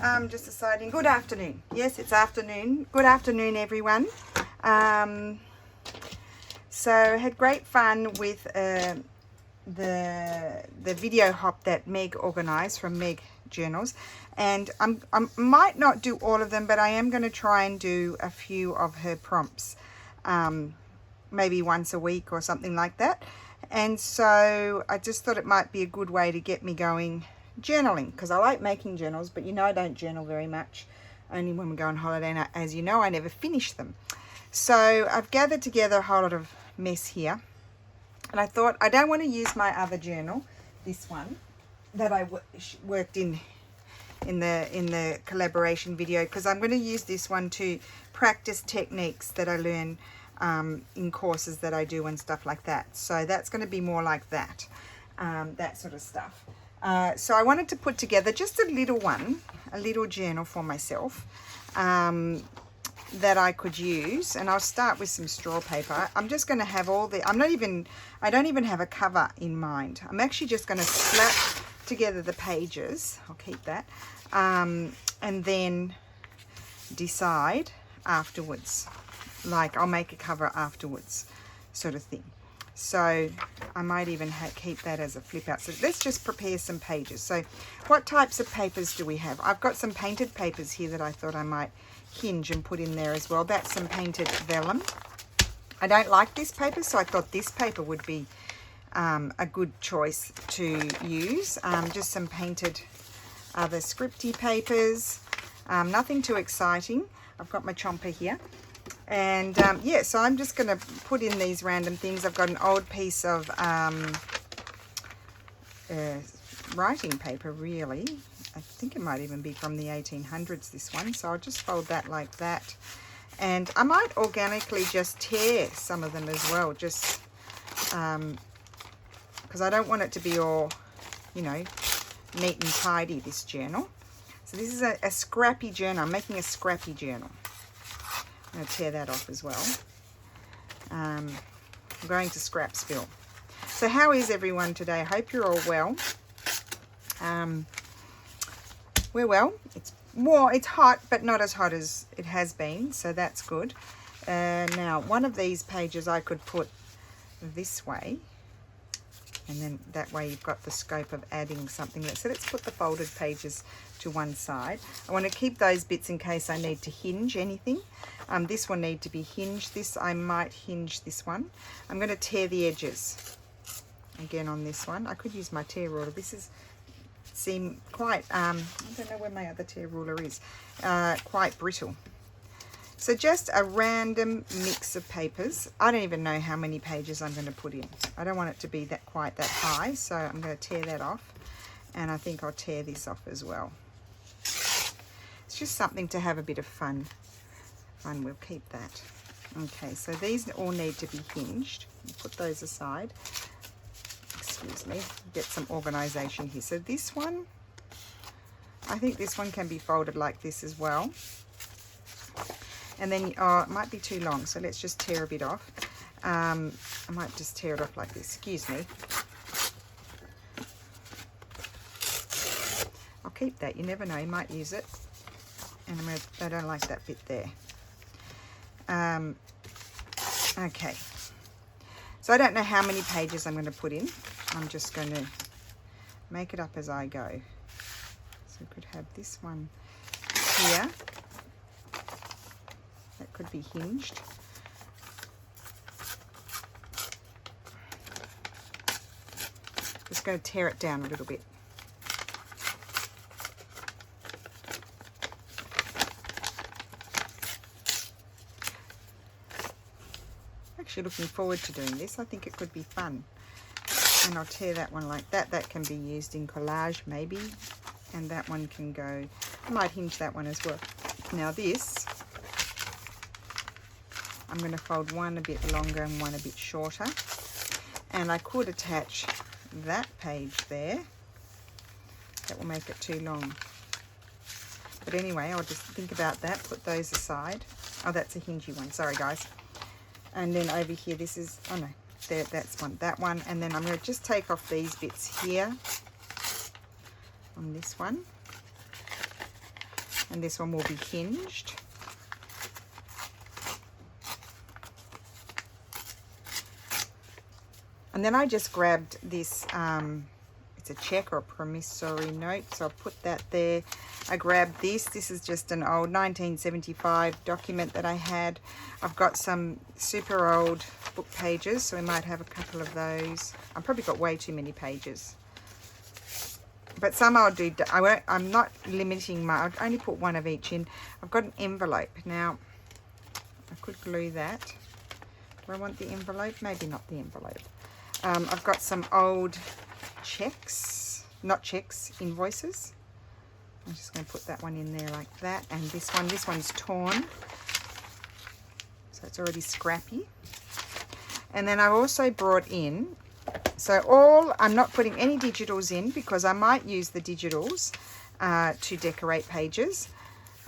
I'm just deciding. Good afternoon. Yes, it's afternoon. Good afternoon, everyone. So I had great fun with the video hop that Meg organised from Meg Journals, and I might not do all of them, but I am going to try and do a few of her prompts, maybe once a week or something like that. And so I just thought it might be a good way to get me going journaling, because I like making journals, but you know I don't journal very much, only when we go on holiday, and as you know I never finish them. So I've gathered together a whole lot of mess here, and I thought I don't want to use my other journal, this one that I worked in the collaboration video, because I'm going to use this one to practice techniques that I learn in courses that I do and stuff like that. So that's going to be more like that, that sort of stuff. So I wanted to put together just a little one, a little journal for myself that I could use. And I'll start with some straw paper. I'm just going to have all the, I don't even have a cover in mind. I'm actually just going to slap together the pages. I'll keep that. And then decide afterwards. Like I'll make a cover afterwards, sort of thing. So I might even keep that as a flip out. So let's just prepare some pages. So what types of papers do we have? I've got some painted papers here that I thought I might hinge and put in there as well. That's some painted vellum. I don't like this paper, so I thought this paper would be a good choice to use. Just some painted other scripty papers. Nothing too exciting. I've got my chomper here. And yeah, so I'm just going to put in these random things. I've got an old piece of writing paper, really. I think it might even be from the 1800s, this one. So I'll just fold that like that. And I might organically just tear some of them as well, just because I don't want it to be all, you know, neat and tidy, this journal. So this is a scrappy journal. I'm making a scrappy journal. I'm going to tear that off as well. I'm going to Scrapsville. So how is everyone today? I hope you're all well. We're well. It's hot, but not as hot as it has been, so that's good. Now, one of these pages I could put this way, and then that way you've got the scope of adding something. So let's put the folded pages to one side. I want to keep those bits in case I need to hinge anything. This will need to be hinged. This, I might hinge this one. I'm going to tear the edges again on this one. I could use my tear ruler. This is seem quite, I don't know where my other tear ruler is, quite brittle. So just a random mix of papers. I don't even know how many pages I'm going to put in. I don't want it to be quite that high, so I'm going to tear that off. And I think I'll tear this off as well. It's just something to have a bit of fun. And we'll keep that. Okay, so these all need to be hinged. Put those aside. Excuse me. Get some organisation here. So this one, I think this one can be folded like this as well. And then, oh, it might be too long, so let's just tear a bit off. I might just tear it off like this. Excuse me. I'll keep that. You never know. You might use it. And I don't like that bit there. Okay. So I don't know how many pages I'm going to put in. I'm just going to make it up as I go. So we could have this one here. That could be hinged. Just going to tear it down a little bit. Actually looking forward to doing this. I think it could be fun. And I'll tear that one like that. That can be used in collage maybe. And that one can go, I might hinge that one as well. Now this, I'm going to fold one a bit longer and one a bit shorter. And I could attach that page there. That will make it too long. But anyway, I'll just think about that, put those aside. Oh, that's a hingy one. Sorry, guys. And then over here, this is, oh no, there, that's one, that one. And then I'm going to just take off these bits here on this one. and this one will be hinged. And then I just grabbed this, it's a check or a promissory note, so I'll put that there. I grabbed this. This is just an old 1975 document that I had. I've got some super old book pages, so we might have a couple of those. I've probably got way too many pages. But some I'll do, I'm not limiting my, I'll only put one of each in. I've got an envelope. Now, I could glue that. Do I want the envelope? Maybe not the envelope. I've got some old checks, not checks, invoices. I'm just going to put that one in there like that. And this one's torn. So it's already scrappy. And then I also brought in, I'm not putting any digitals in because I might use the digitals to decorate pages.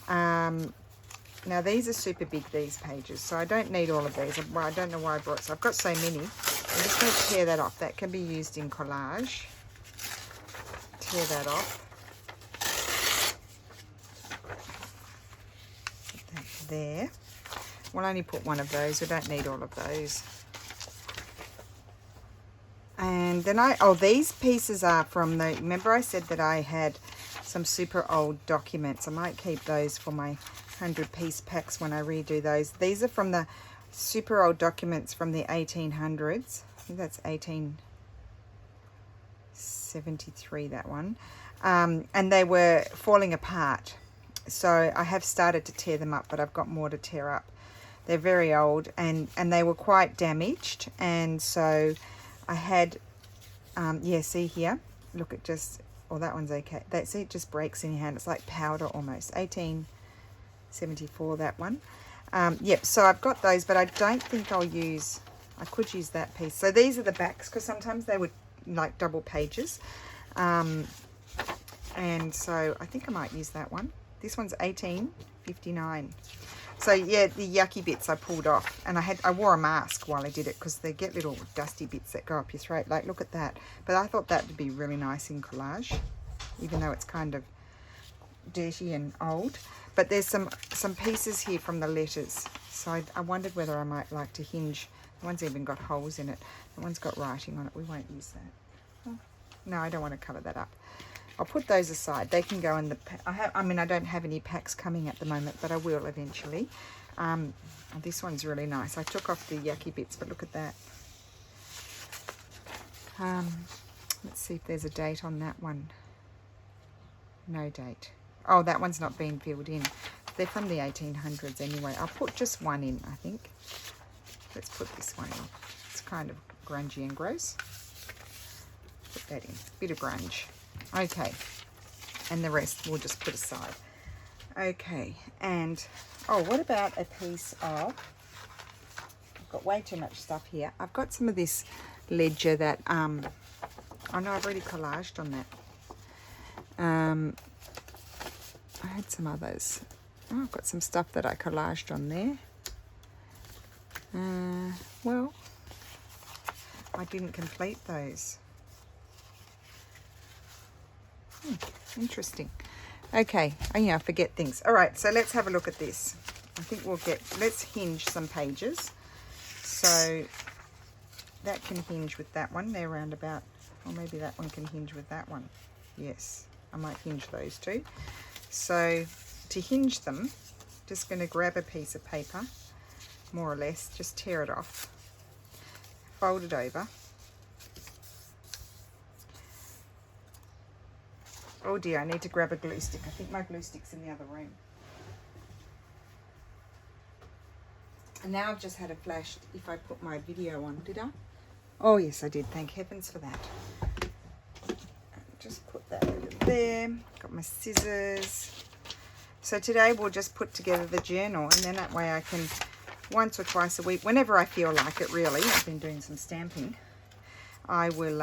Now these are super big, these pages, so I don't need all of these. Well, I don't know why I brought, so I've got so many. I'm just going to tear that off. That can be used in collage. Tear that off. Put that there. We'll only put one of those. We don't need all of those. And then these pieces are from the, remember I said that I had some super old documents. I might keep those for my 100-piece packs when I redo those. These are from the super old documents from the 1800s. I think that's 1873, that one. And they were falling apart. So I have started to tear them up, but I've got more to tear up. They're very old and they were quite damaged. And so I had, yeah, see here, look, it just, oh, that one's okay. See, it just breaks in your hand. It's like powder almost. 1874, that one. Yep, so I've got those, but I don't think I could use that piece. So these are the backs, because sometimes they would like double pages. And so I think I might use that one. This one's 1859. So yeah, the yucky bits I pulled off, and I wore a mask while I did it because they get little dusty bits that go up your throat. Like, look at that. But I thought that would be really nice in collage, even though it's kind of dirty and old. But there's some pieces here from the letters. So I wondered whether I might like to hinge. The one's even got holes in it. The one's got writing on it. We won't use that. Oh, no, I don't want to colour that up. I'll put those aside. They can go in the... I mean, I don't have any packs coming at the moment, but I will eventually. This one's really nice. I took off the yucky bits, but look at that. Let's see if there's a date on that one. No date. Oh, that one's not being filled in. They're from the 1800s anyway. I'll put just one in, I think. Let's put this one in. It's kind of grungy and gross. Put that in. Bit of grunge. Okay. And the rest we'll just put aside. Okay. And, oh, what about a piece of... I've got way too much stuff here. I've got some of this ledger that... oh, no, I've already collaged on that. I had some others. Oh, I've got some stuff that I collaged on there. Well, I didn't complete those. Interesting. Okay, I forget things. All right, so let's have a look at this. I think let's hinge some pages. So that can hinge with that one. They're around about, or maybe that one can hinge with that one. Yes, I might hinge those two. So to hinge them, just going to grab a piece of paper, more or less, just tear it off, fold it over. Oh dear, I need to grab a glue stick. I think my glue stick's in the other room. And now I've just had a flash if I put my video on, did I? Oh yes, I did. Thank heavens for that. Just put that over there. Got my scissors. So today we'll just put together the journal, and then that way I can once or twice a week, whenever I feel like it really, I've been doing some stamping, I will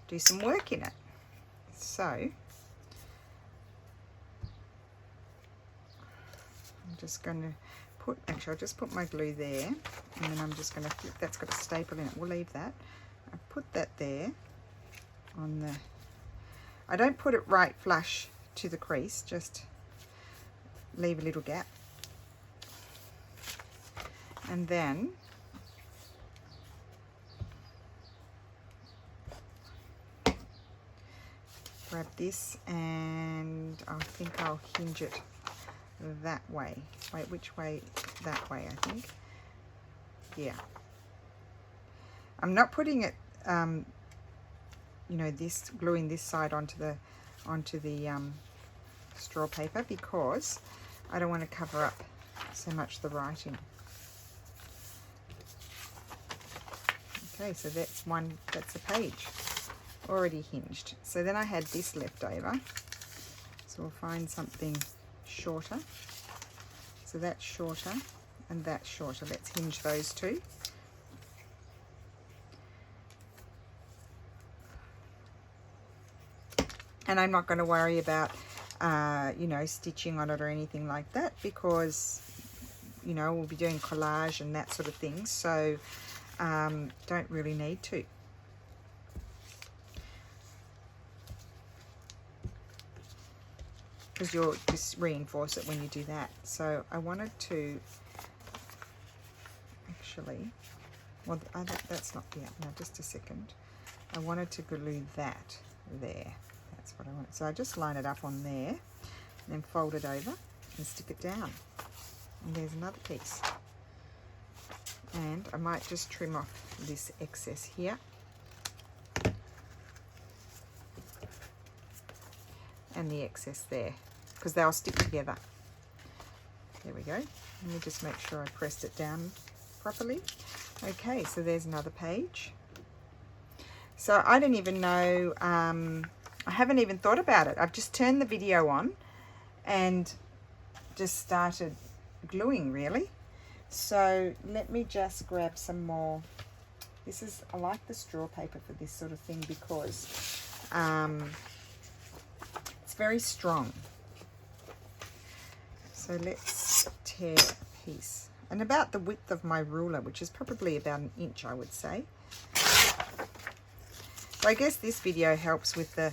do some work in it. So I'm just going to put, actually I'll just put my glue there, and then I'm just going to flip, that's got a staple in it, we'll leave that. I put that there on the, I don't put it right flush to the crease, just leave a little gap. And then grab this, and I think I'll hinge it that way. Wait, which way? That way, I think. Yeah. I'm not putting it, you know, this, gluing this side onto the straw paper, because I don't want to cover up so much the writing. Okay, so that's a page already hinged. So then I had this left over, so we'll find something shorter. So that's shorter and that's shorter. Let's hinge those two. And I'm not going to worry about you know, stitching on it or anything like that, because, you know, we'll be doing collage and that sort of thing, so don't really need to. Because you'll just reinforce it when you do that. So I wanted to actually, well, that's not yet. No, just a second. I wanted to glue that there. That's what I want. So I just line it up on there, and then fold it over and stick it down. And there's another piece. And I might just trim off this excess here. And the excess there, because they'll stick together. There we go. Let me just make sure I pressed it down properly. Okay, so there's another page. So I didn't even know, I haven't even thought about it. I've just turned the video on and just started gluing, really. So let me just grab some more. This is, I like the straw paper for this sort of thing, because it's very strong. So let's tear a piece. And about the width of my ruler, which is probably about 1 inch, I would say. So I guess this video helps with the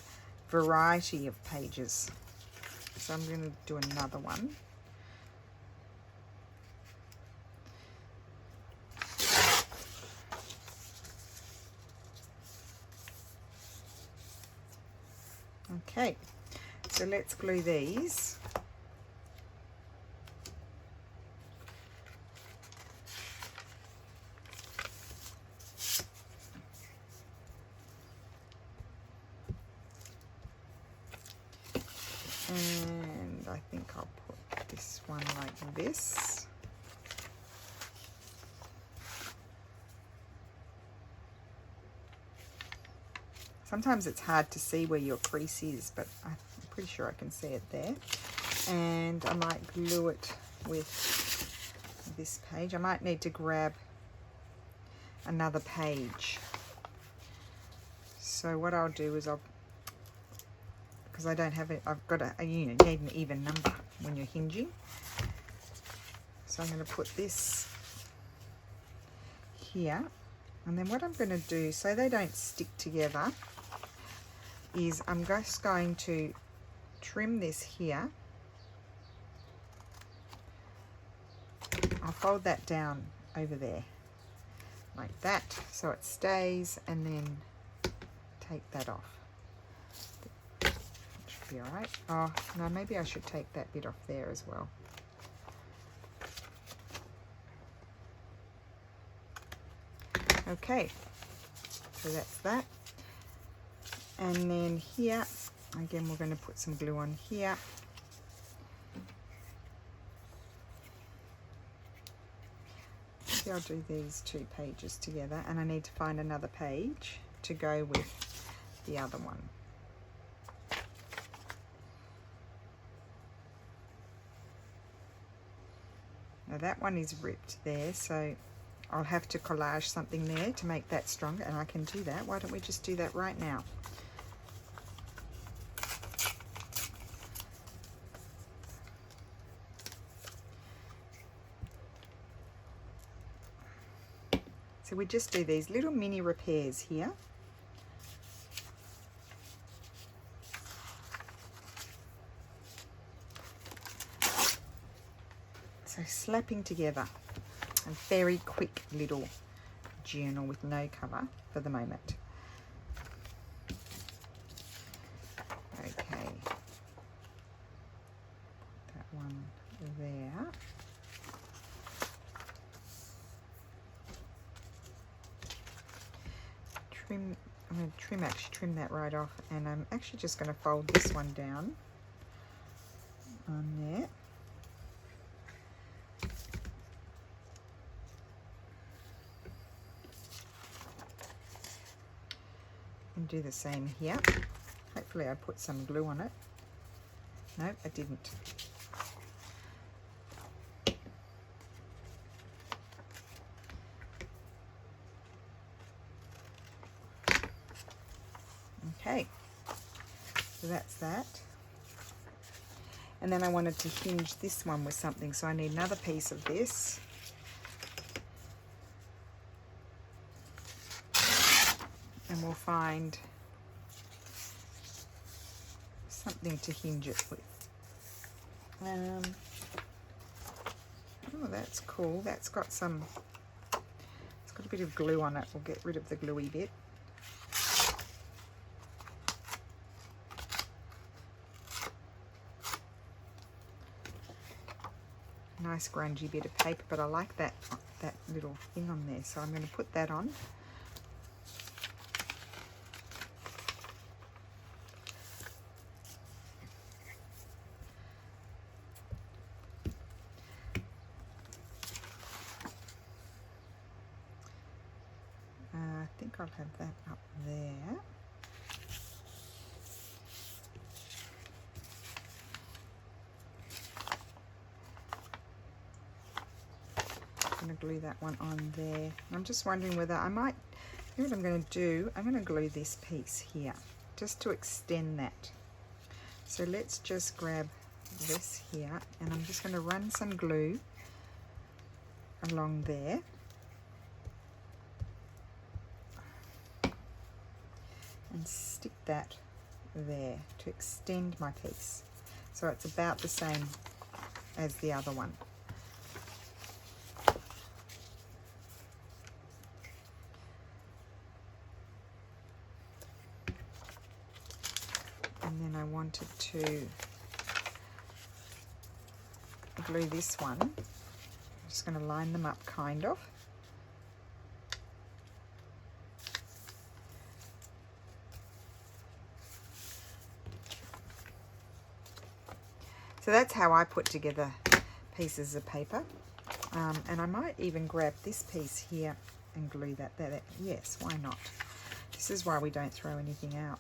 variety of pages. So I'm going to do another one. Okay, so let's glue these. And I think I'll put this one like this. Sometimes it's hard to see where your crease is, but I'm pretty sure I can see it there. And I might glue it with this page. I might need to grab another page. So what I'll do is because I don't have it, I've got you need an even number when you're hinging. So I'm going to put this here, and then what I'm going to do, so they don't stick together, is I'm just going to trim this here. I'll fold that down over there like that, so it stays, and then take that off. Should be all right. Oh no, maybe I should take that bit off there as well. Okay, so that's that. And then here, again, we're going to put some glue on here. Maybe I'll do these 2 pages together, and I need to find another page to go with the other one. Now that one is ripped there, so I'll have to collage something there to make that stronger, and I can do that. Why don't we just do that right now? So we just do these little mini repairs here. So slapping together a very quick little journal with no cover for the moment. Okay, that one there. I'm going to actually trim that right off, and I'm actually just going to fold this one down on there. And do the same here. Hopefully I put some glue on it. No, I didn't. Okay, so that's that. And then I wanted to hinge this one with something, so I need another piece of this. And we'll find something to hinge it with. Oh, that's cool. That's got some, it's got a bit of glue on it. We'll get rid of the gluey bit. Nice grungy bit of paper, but I like that little thing on there, so I'm going to put that on. I think I'll have that up there. I'm going to glue that one on there. I'm just wondering whether I might, you know what I'm going to do? I'm going to glue this piece here just to extend that. So let's just grab this here, and I'm just going to run some glue along there. And stick that there to extend my piece. So it's about the same as the other one. And then I wanted to glue this one. I'm just going to line them up kind of. So that's how I put together pieces of paper. And I might even grab this piece here and glue that there. Yes, why not? This is why we don't throw anything out.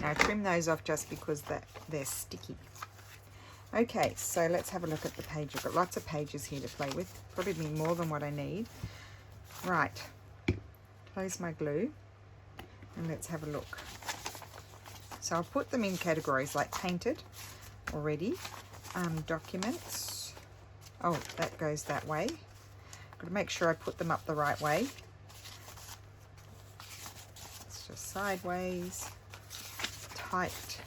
Now I trim those off just because they're sticky. Okay, so let's have a look at the page. I've got lots of pages here to play with, probably more than what I need. Right, close my glue and let's have a look. So I'll put them in categories like painted already, documents. Oh, that goes that way. Got to make sure I put them up the right way. It's just sideways. Typed.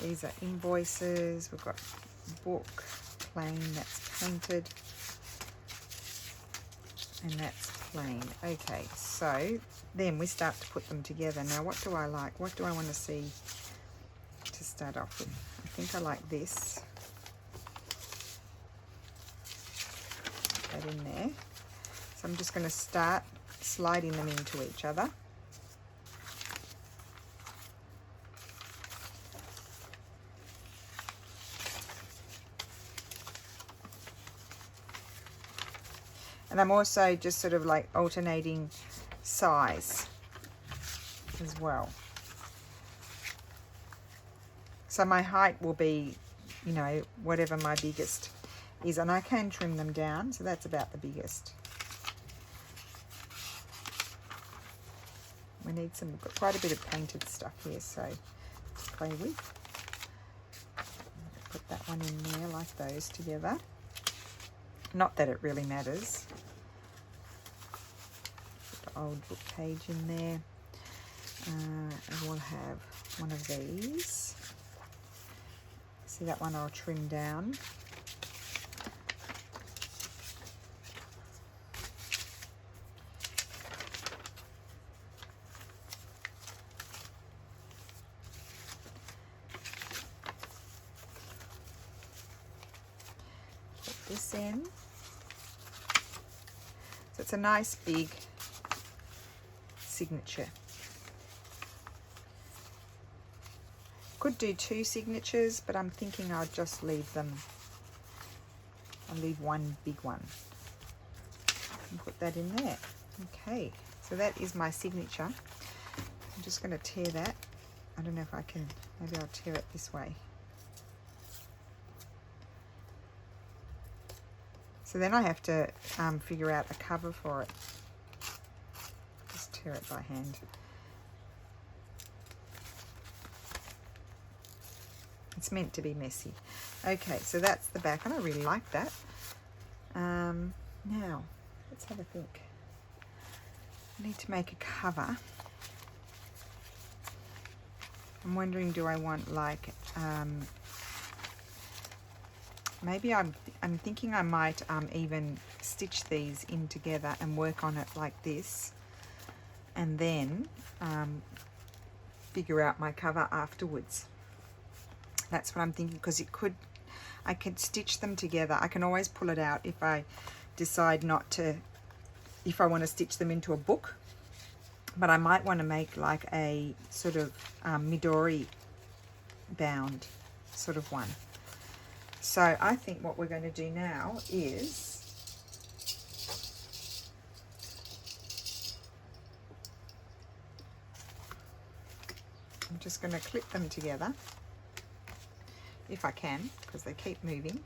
These are invoices. We've got book, plain, that's painted, and that's plain. Okay, so then we start to put them together. Now what do I like? What do I want to see to start off with? I think I like this. Put that in there. So I'm just going to start sliding them into each other. And I'm also just sort of like alternating size as well. So my height will be, you know, whatever my biggest is. And I can trim them down, so that's about the biggest. We need some, we've got quite a bit of painted stuff here, so to play with. Put that one in there like those together. Not that it really matters. Put the old book page in there. And we'll have one of these. See that one I'll trim down. Put this in. So it's a nice big signature. Could do 2 signatures, but I'm thinking I'll just leave them. I'll leave one big one and put that in there. Okay, so that is my signature. I'm just going to tear that. I don't know if I can, maybe I'll tear it this way. So then I have to figure out a cover for it. Just tear it by hand. It's meant to be messy. Okay, so that's the back, and I really like that. Now, let's have a think. I need to make a cover. I'm wondering, do I want like, maybe I'm thinking I might even stitch these in together and work on it like this, and then figure out my cover afterwards. That's what I'm thinking, because I could stitch them together. I can always pull it out if I decide not to, if I want to stitch them into a book. But I might want to make like a sort of Midori bound sort of one. So I think what we're going to do now is I'm just going to clip them together. If I can, because they keep moving.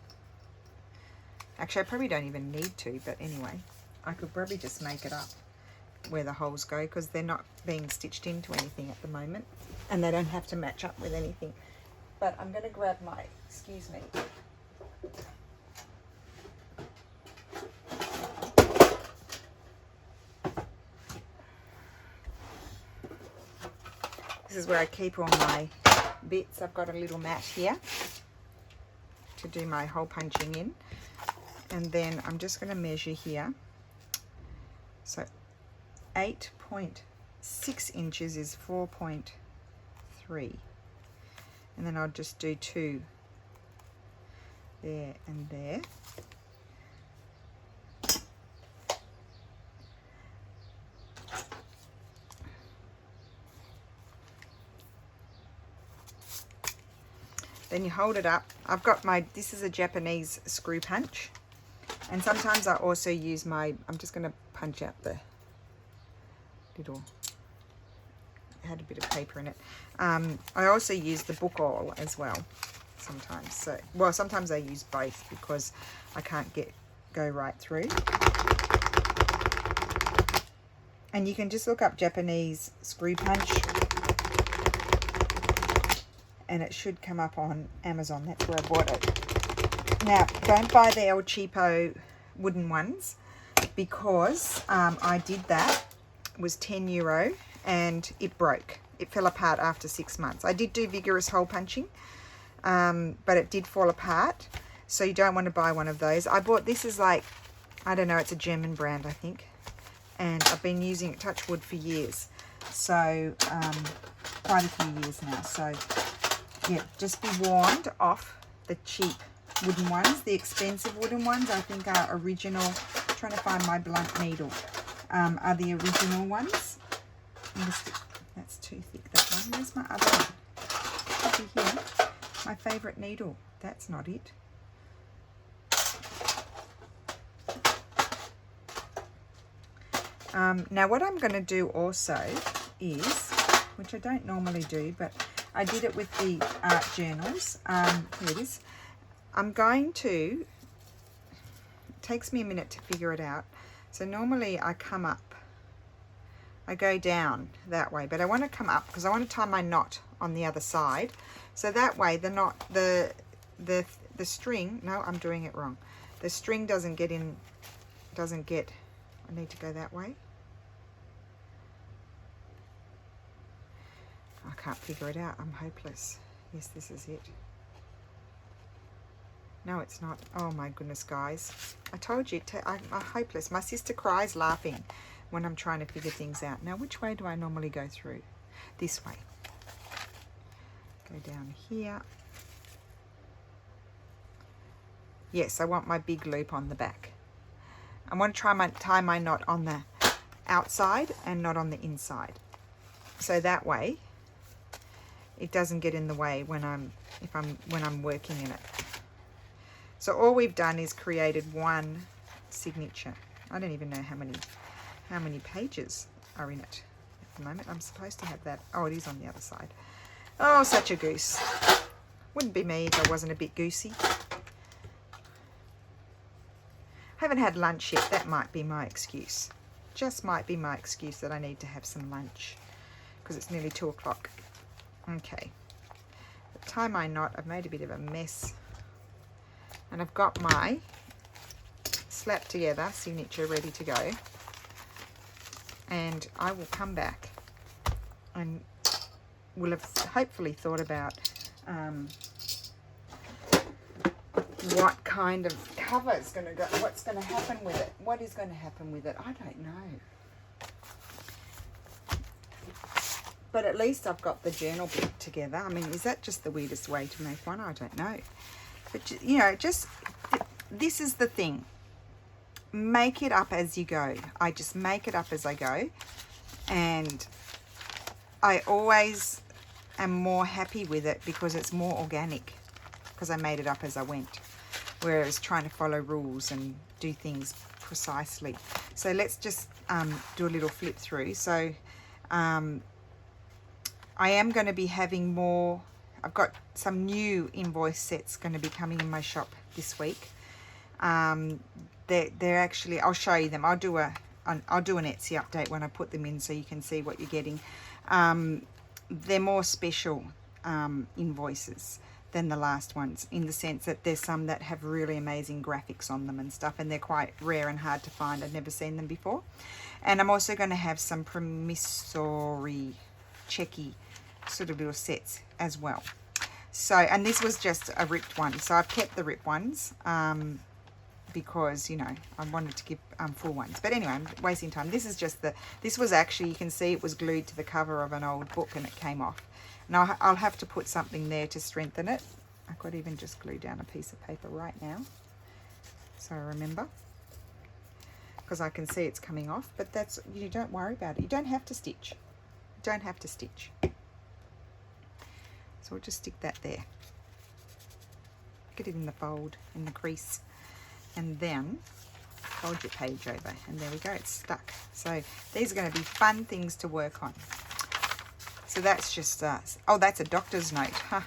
Actually, I probably don't even need to, but anyway, I could probably just make it up where the holes go, because they're not being stitched into anything at the moment, and they don't have to match up with anything. But I'm going to grab my, excuse me. This is where I keep all my bits. I've got a little mat here to do my hole punching in, and then I'm just going to measure here. So 8.6 inches is 4.3, and then I'll just do 2 there and there. Then you hold it up. I've got my, this is a Japanese screw punch. And sometimes I also use my, I'm just going to punch out the little, it had a bit of paper in it. I also use the book awl as well sometimes. So, well, sometimes I use both because I can't go right through. And you can just look up Japanese screw punch, and it should come up on Amazon. That's where I bought it. Now, don't buy the El Cheapo wooden ones, because I did that. It was €10 and it broke. It fell apart after 6 months. I did do vigorous hole punching, but it did fall apart. So you don't want to buy one of those. I bought, this is like, I don't know, it's a German brand, I think. And I've been using it, touch wood, for years. So, quite a few years now. So, yeah, just be warned off the cheap wooden ones. The expensive wooden ones, I think, are original. I'm trying to find my blunt needle. Are the original ones. That's too thick, that one. Where's my other one? Should be here. My favourite needle. That's not it. Now, what I'm going to do also is, which I don't normally do, but I did it with the art journals. Here it is. I'm going to, it takes me a minute to figure it out. So normally I come up I go down that way, but I want to come up because I want to tie my knot on the other side. So that way the knot, the string, no, I'm doing it wrong. The string doesn't get in, I need to go that way. I can't figure it out. I'm hopeless. Yes, this is it. No, it's not. Oh my goodness, guys. I told you, I'm hopeless. My sister cries laughing when I'm trying to figure things out. Now, which way do I normally go through? This way. Go down here. Yes, I want my big loop on the back. I want to tie my knot on the outside and not on the inside. So that way, it doesn't get in the way when I'm working in it. So all we've done is created one signature. I don't even know how many pages are in it at the moment. I'm supposed to have that. Oh, it is on the other side. Oh, such a goose. Wouldn't be me if I wasn't a bit goosey. Haven't had lunch yet. That might be my excuse. Just might be my excuse that I need to have some lunch because it's nearly 2 o'clock. Okay. Tie my knot. I've made a bit of a mess. And I've got my slap together signature ready to go. And I will come back and will have hopefully thought about what kind of cover is going to go, what's going to happen with it. What is going to happen with it? I don't know. But at least I've got the journal bit together. I mean, is that just the weirdest way to make one? I don't know. But, you know, just, this is the thing. Make it up as you go. I just make it up as I go. And I always am more happy with it because it's more organic. Because I made it up as I went. Whereas trying to follow rules and do things precisely. So let's just do a little flip through. So I am going to be having more. I've got some new invoice sets going to be coming in my shop this week. They're actually, I'll show you them. I'll do an Etsy update when I put them in so you can see what you're getting. They're more special invoices than the last ones in the sense that there's some that have really amazing graphics on them and stuff, and they're quite rare and hard to find. I've never seen them before. And I'm also going to have some promissory checky sort of little sets as well. So, and this was just a ripped one, so I've kept the ripped ones because, you know, I wanted to give full ones. But anyway, I'm wasting time. This is just this was actually, you can see it was glued to the cover of an old book and it came off. Now I'll have to put something there to strengthen it. I could even just glue down a piece of paper right now so I remember, because I can see it's coming off. But that's, you don't worry about it. You don't have to stitch. You don't have to stitch. So we'll just stick that there. Get it in the fold, in the crease, and then fold your page over, and there we go, it's stuck. So these are going to be fun things to work on. So that's just, oh, that's a doctor's note, huh?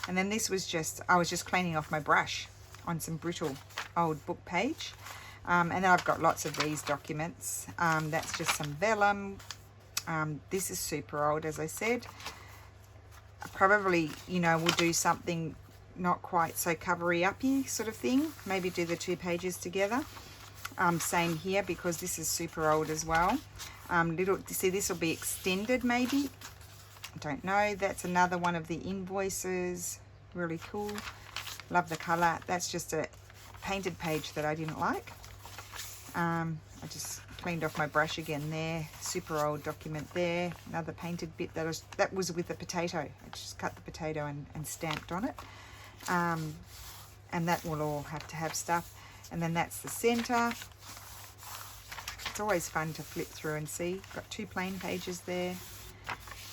And then this was just, I was just cleaning off my brush on some brittle old book page. And then I've got lots of these documents. That's just some vellum. This is super old, as I said. Probably, you know, we'll do something not quite so covery-uppy sort of thing. Maybe do the 2 pages together. Same here, because this is super old as well. See, this will be extended maybe. I don't know. That's another one of the invoices. Really cool. Love the colour. That's just a painted page that I didn't like. I just cleaned off my brush again there. Super old document there. Another painted bit that was with a potato. I just cut the potato and stamped on it. And that will all have to have stuff. And then that's the centre. It's always fun to flip through and see. Got 2 plain pages there.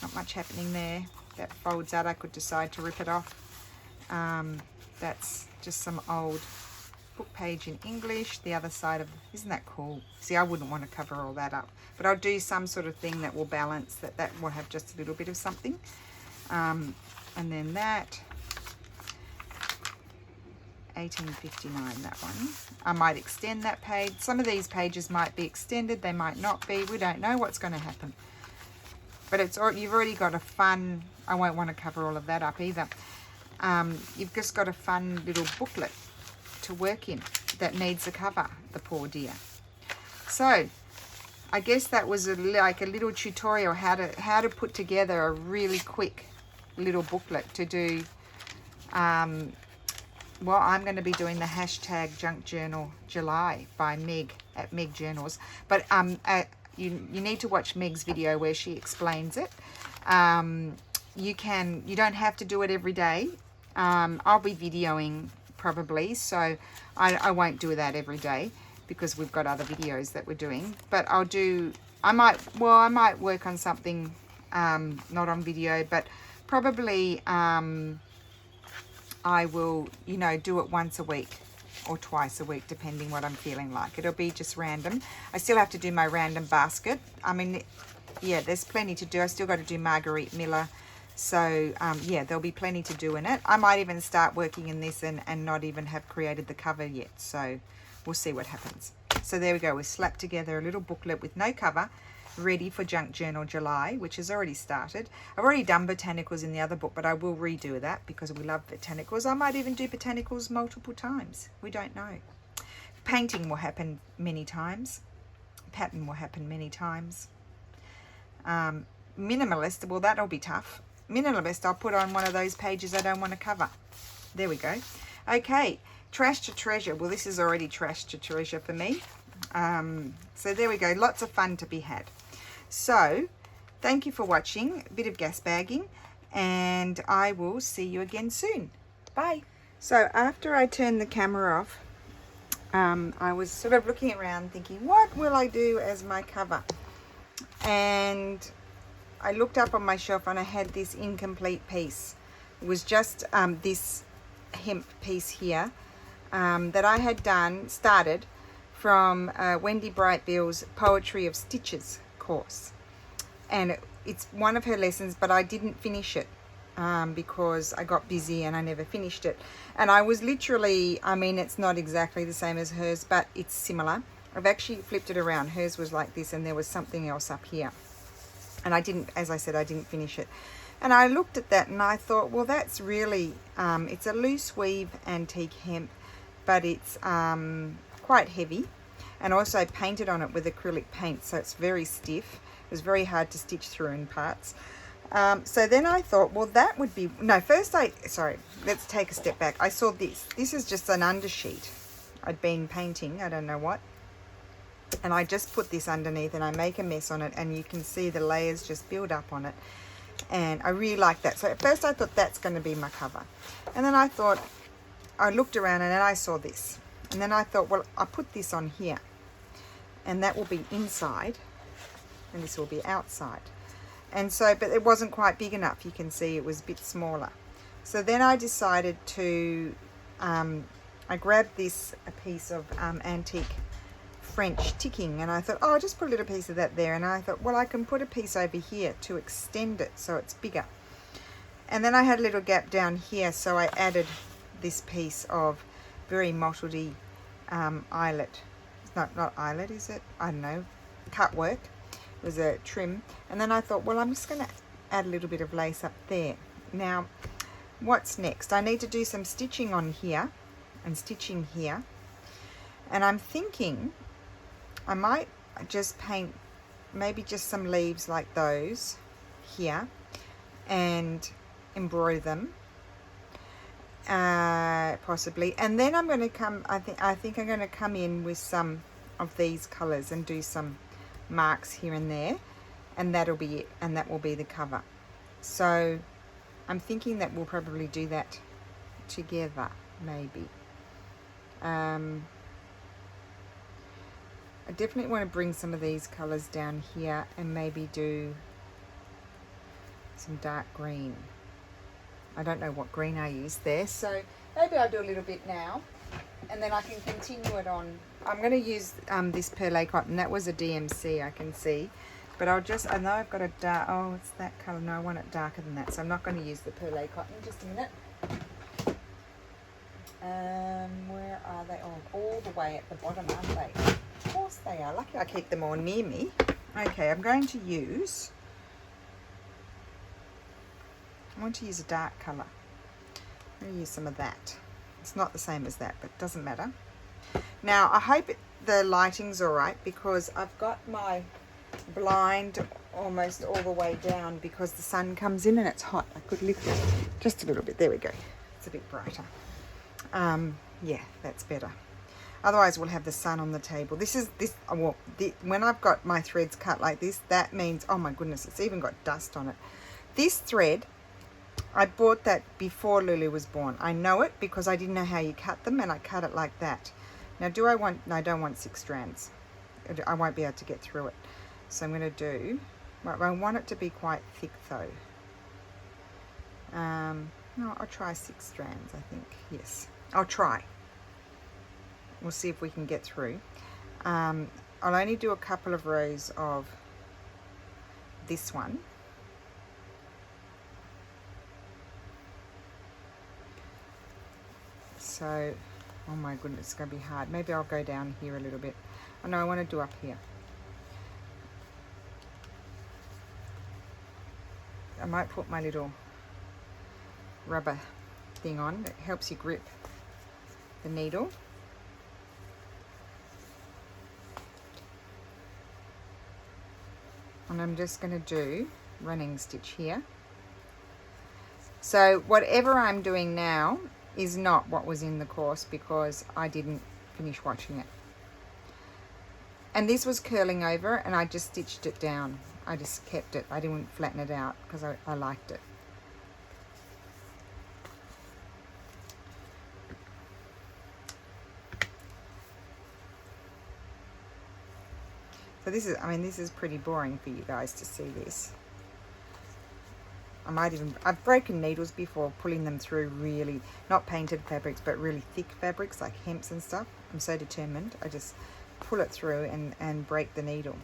Not much happening there. That folds out. I could decide to rip it off. That's just some old book page in English. The other side of, isn't that cool? See, I wouldn't want to cover all that up, but I'll do some sort of thing that will balance that will have just a little bit of something. And then that, 1859, that one. I might extend that page. Some of these pages might be extended, they might not be. We don't know what's going to happen. But you've already got a fun, I won't want to cover all of that up either. You've just got a fun little booklet to work in that needs a cover, the poor dear. So I guess that was like a little tutorial how to put together a really quick little booklet to do. Well, I'm going to be doing the hashtag Junk Journal July by Meg at Meg Journals. But you need to watch Meg's video where she explains it. You don't have to do it every day. I'll be videoing probably, so I won't do that every day because we've got other videos that we're doing. But I might work on something not on video, but probably I will, do it once a week or twice a week, depending what I'm feeling like. It'll be just random. I still have to do my random basket. I mean, yeah, there's plenty to do. I still got to do Marguerite Miller. So, yeah, there'll be plenty to do in it. I might even start working in this and not even have created the cover yet. So we'll see what happens. So there we go. We've slapped together a little booklet with no cover, ready for Junk Journal July, which has already started. I've already done botanicals in the other book, but I will redo that because we love botanicals. I might even do botanicals multiple times. We don't know. Painting will happen many times. Pattern will happen many times. Minimalist, well, that'll be tough. Minimalist, I'll put on one of those pages I don't want to cover. There we go. Okay, trash to treasure. Well, this is already trash to treasure for me. So there we go. Lots of fun to be had. So thank you for watching. A bit of gas bagging, and I will see you again soon. Bye. So after I turned the camera off, I was sort of looking around thinking, what will I do as my cover? And I looked up on my shelf and I had this incomplete piece. It was just this hemp piece here that I had started from Wendy Brightbill's Poetry of Stitches course. And it's one of her lessons, but I didn't finish it because I got busy and I never finished it. And I was literally, I mean, it's not exactly the same as hers, but it's similar. I've actually flipped it around. Hers was like this and there was something else up here. And I didn't, as I said, I didn't finish it. And I looked at that and I thought, well, that's really, it's a loose weave antique hemp, but it's quite heavy, and also painted on it with acrylic paint, so it's very stiff. It was very hard to stitch through in parts. So then I thought, well, that would be, no, sorry, let's take a step back. I saw this. This is just an undersheet. I'd been painting, I don't know what. And I just put this underneath and I make a mess on it, and you can see the layers just build up on it. And I really like that. So at first I thought that's going to be my cover. And then I thought, I looked around and then I saw this. And then I thought, well, I'll put this on here. And that will be inside. And this will be outside. And so, but it wasn't quite big enough. You can see it was a bit smaller. So then I decided to, I grabbed a piece of antique French ticking, and I thought, oh, I'll just put a little piece of that there. And I thought, well, I can put a piece over here to extend it so it's bigger. And then I had a little gap down here, so I added this piece of very mottledy eyelet. It's not eyelet, is it? I don't know. Cut work. It was a trim. And then I thought, well, I'm just going to add a little bit of lace up there. Now, what's next? I need to do some stitching on here and stitching here. And I'm thinking I might just paint maybe just some leaves like those here and embroider them, possibly. And then I'm going to come, I think I'm going to come in with some of these colors and do some marks here and there, and that'll be it, and that will be the cover. So I'm thinking that we'll probably do that together, maybe. I definitely want to bring some of these colors down here and maybe do some dark green. I don't know what green I used there, so maybe I'll do a little bit now and then I can continue it on. I'm going to use this perlé cotton. That was a DMC, I can see, but I know I've got a dark, oh, it's that color. No, I want it darker than that, so I'm not going to use the perlé cotton. Just a minute. Where are they? Oh, all the way at the bottom, aren't they? Of course they are. Lucky I keep them all near me. Okay, I want to use a dark colour. I'm going to use some of that. It's not the same as that, but it doesn't matter. Now, I hope the lighting's all right because I've got my blind almost all the way down because the sun comes in and it's hot. I could lift it just a little bit. There we go. It's a bit brighter. Yeah, that's better. Otherwise, we'll have the sun on the table. When I've got my threads cut like this, that means, oh my goodness, it's even got dust on it. This thread, I bought that before Lulu was born. I know it because I didn't know how you cut them and I cut it like that. Now, no, I don't want 6 strands. I won't be able to get through it. So I'm going to do, I want it to be quite thick though. No, I'll try 6 strands, I think. Yes, I'll try. We'll see if we can get through. I'll only do a couple of rows of this one. So, oh my goodness, it's going to be hard. Maybe I'll go down here a little bit. Oh no, I want to do up here. I might put my little rubber thing on that helps you grip the needle. And I'm just going to do running stitch here. So whatever I'm doing now is not what was in the course because I didn't finish watching it. And this was curling over and I just stitched it down. I just kept it. I didn't flatten it out because I liked it. So this is, this is pretty boring for you guys to see this. I've broken needles before pulling them through really, not painted fabrics, but really thick fabrics like hemps and stuff. I'm so determined. I just pull it through and break the needle.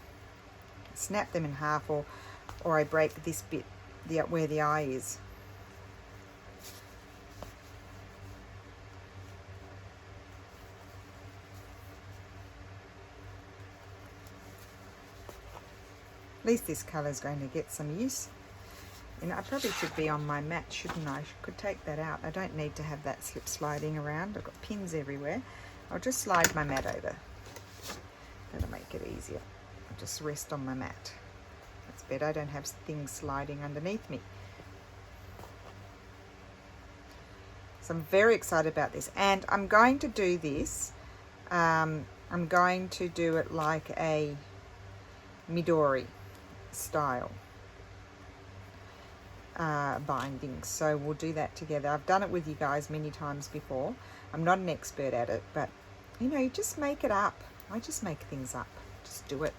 Snap them in half or I break this bit where the eye is. At least this colour is going to get some use. And I probably should be on my mat, shouldn't I? I could take that out. I don't need to have that slip sliding around. I've got pins everywhere. I'll just slide my mat over. That'll make it easier. I'll just rest on my mat. That's better. I don't have things sliding underneath me. So I'm very excited about this. And I'm going to do this. I'm going to do it like a Midori style binding. So we'll do that together. I've done it with you guys many times before. I'm not an expert at it, but you know, you just make it up. I just make things up. Just do it.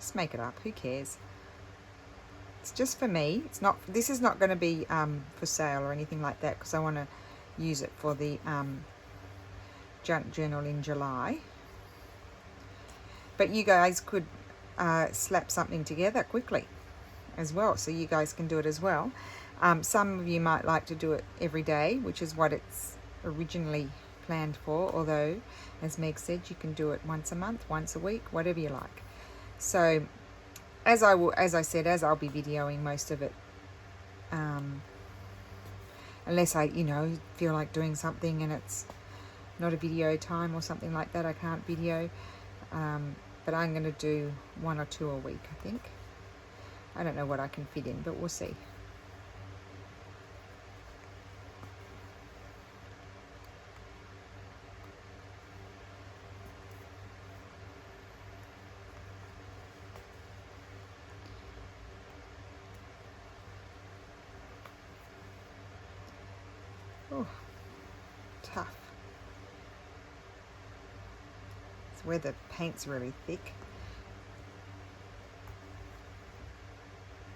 Just make it up. Who cares? It's just for me. It's not. This is not going to be for sale or anything like that because I want to use it for the junk journal in July. But you guys could slap something together quickly as well, so you guys can do it as well. Some of you might like to do it every day, which is what it's originally planned for, although as Meg said, you can do it once a month, once a week, whatever you like. So as I'll be videoing most of it, unless I feel like doing something and it's not a video time or something like that, I can't video. But I'm going to do 1 or 2 a week, I think. I don't know what I can fit in, but we'll see. Oh, tough. It's where the paint's really thick.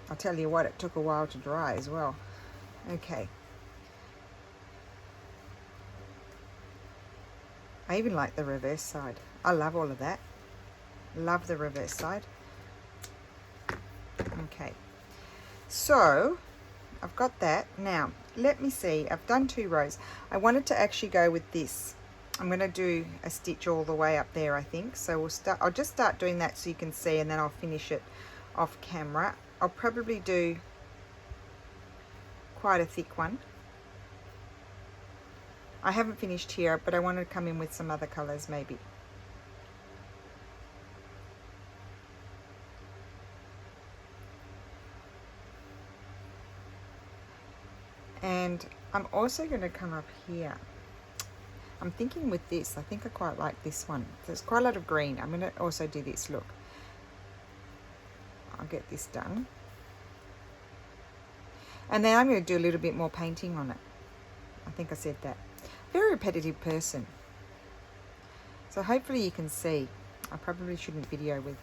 I'll tell you what, it took a while to dry as well. Okay. I even like the reverse side. I love all of that. Love the reverse side. Okay. So, I've got that. Now, let me see. I've done 2 rows. I wanted to actually go with this. I'm going to do a stitch all the way up there, I think. So I'll just start doing that so you can see, and then I'll finish it off camera. I'll probably do quite a thick one. I haven't finished here, but I want to come in with some other colours maybe. And I'm also going to come up here. I'm thinking with this, I think I quite like this one. There's quite a lot of green. I'm going to also do this, look. I'll get this done. And then I'm going to do a little bit more painting on it. I think I said that. Very repetitive person. So hopefully you can see. I probably shouldn't video with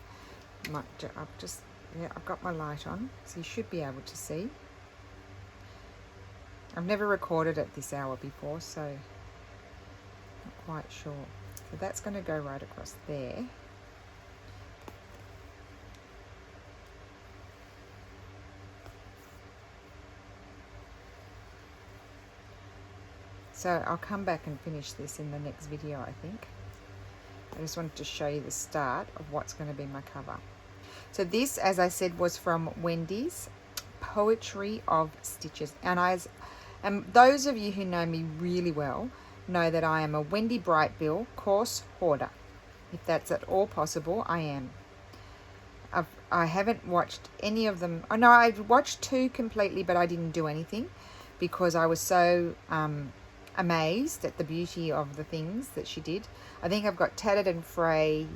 much. I've got my light on, so you should be able to see. I've never recorded at this hour before, so not quite sure. So that's going to go right across there. So I'll come back and finish this in the next video, I think. I just wanted to show you the start of what's going to be my cover. So this, as I said, was from Wendy's Poetry of Stitches. And those of you who know me really well know that I am a Wendy Brightbill course hoarder. If that's at all possible, I am. I haven't watched any of them. Oh no, I've watched 2 completely, but I didn't do anything because I was so amazed at the beauty of the things that she did. I think I've got Tattered and Frayed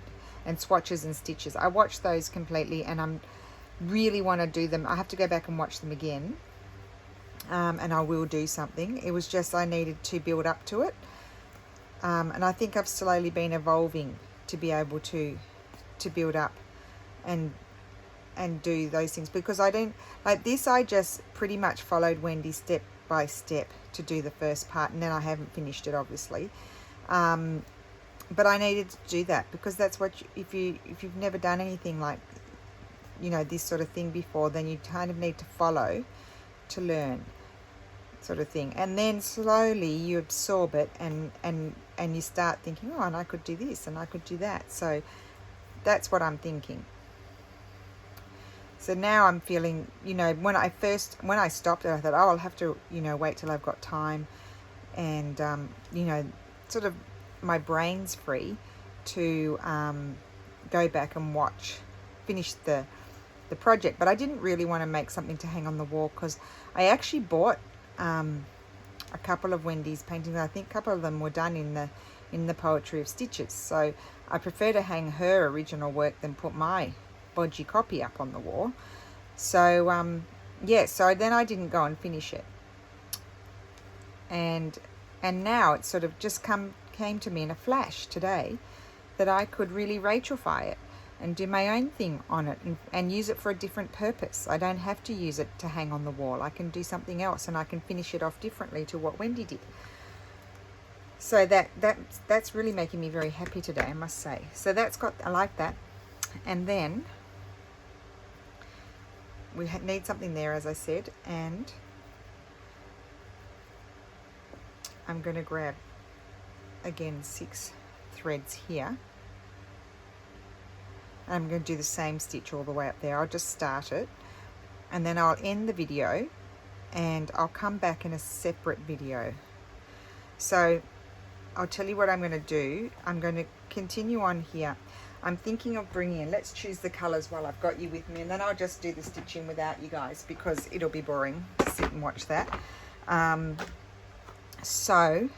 and Swatches and Stitches. I watched those completely, and I'm really want to do them. I have to go back and watch them again, and I will do something. It was just I needed to build up to it, and I think I've slowly been evolving to be able to build up and do those things, because I don't like this. I just pretty much followed Wendy step by step to do the first part, and then I haven't finished it obviously, but I needed to do that because that's what if you've never done anything like, you know, this sort of thing before, then you kind of need to follow to learn, sort of thing, and then slowly you absorb it and you start thinking, oh, and I could do this and I could do that. So that's what I'm thinking. So now I'm feeling, you know, when I stopped it, I thought, oh, I'll have to, you know, wait till I've got time and, you know, sort of my brain's free to go back and finish the project. But I didn't really want to make something to hang on the wall because I actually bought a couple of Wendy's paintings. I think a couple of them were done in the Poetry of Stitches. So I prefer to hang her original work than put my bodgy copy up on the wall. So yeah, so then I didn't go and finish it, and now it sort of just came to me in a flash today that I could really Rachelify it and do my own thing on it and use it for a different purpose. I don't have to use it to hang on the wall. I can do something else, and I can finish it off differently to what Wendy did. So that's really making me very happy today, I must say. So I like that. And then we need something there, as I said, and I'm going to grab again 6 threads here. I'm going to do the same stitch all the way up there. I'll just start it and then I'll end the video and I'll come back in a separate video. So I'll tell you what I'm going to do. I'm going to continue on here. I'm thinking of bringing in, let's choose the colours while I've got you with me, and then I'll just do the stitching without you guys because it'll be boring to sit and watch that. So,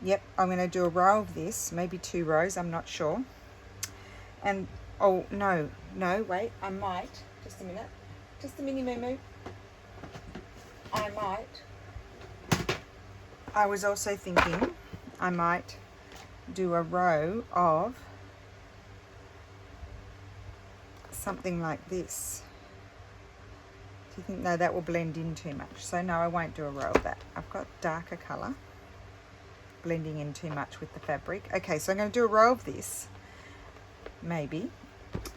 yep, I'm going to do a row of this, maybe 2 rows, I'm not sure. And, oh, no, wait, I might, just a minute, just a mini moo. I was also thinking I might do a row of something like this. Do you think, no, that will blend in too much? So no, I won't do a row of that. I've got darker colour blending in too much with the fabric. Okay, so I'm going to do a row of this, maybe,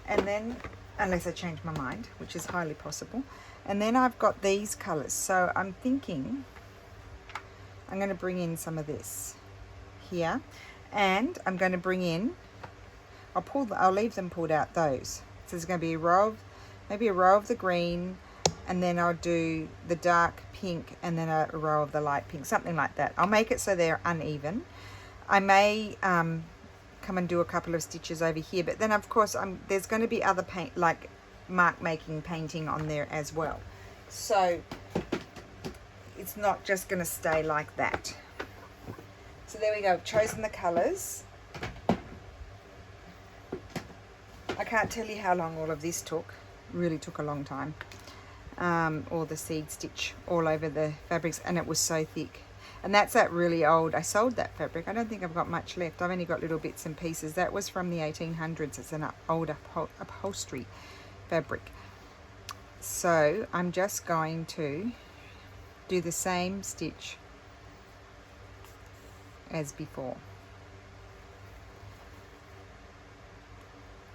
and then unless I change my mind, which is highly possible. And then I've got these colors, so I'm thinking I'm going to bring in some of this here, and I'm going to bring in, I'll leave them pulled out, those. So there's going to be a row of, maybe a row of the green, and then I'll do the dark pink, and then a row of the light pink, something like that. I'll make it so they're uneven. I may come and do a couple of stitches over here, but then of course there's going to be other paint, like mark making painting on there as well. So it's not just going to stay like that. So there we go. I've chosen the colors. I can't tell you how long all of this took. Really took a long time. All the seed stitch all over the fabrics, and it was so thick. And that's that really old, I sold that fabric. I don't think I've got much left. I've only got little bits and pieces. That was from the 1800s. It's an old upholstery fabric. So I'm just going to do the same stitch as before.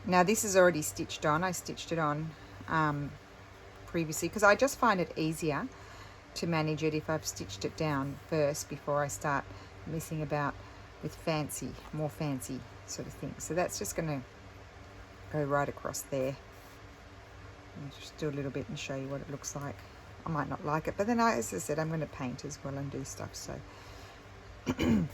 Now this is already stitched on. I stitched it on previously because I just find it easier to manage it if I've stitched it down first before I start messing about with more fancy sort of things. So that's just going to go right across there. And just do a little bit and show you what it looks like. I might not like it, but then as I said, I'm going to paint as well and do stuff. So okay,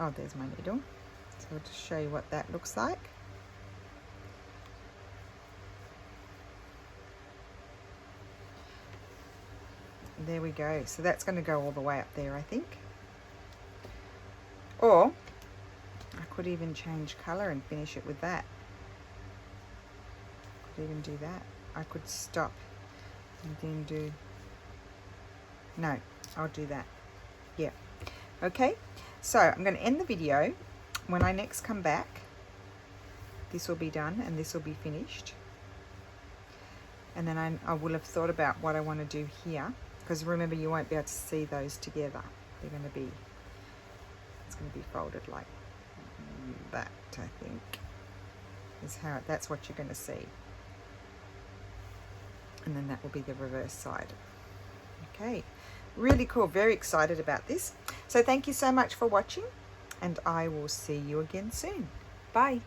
oh, there's my needle. So I'll just show you what that looks like. There we go. So that's going to go all the way up there, I think. Or I could even change colour and finish it with that. Could even do that. I could stop and then do... No, I'll do that. Yeah. Okay. So I'm going to end the video. When I next come back, this will be done and this will be finished. And then I will have thought about what I want to do here. Because remember, you won't be able to see those together. They're going to be, it's going to be folded like that, I think. That's what you're going to see. And then that will be the reverse side. Okay, really cool. Very excited about this. So thank you so much for watching, and I will see you again soon. Bye.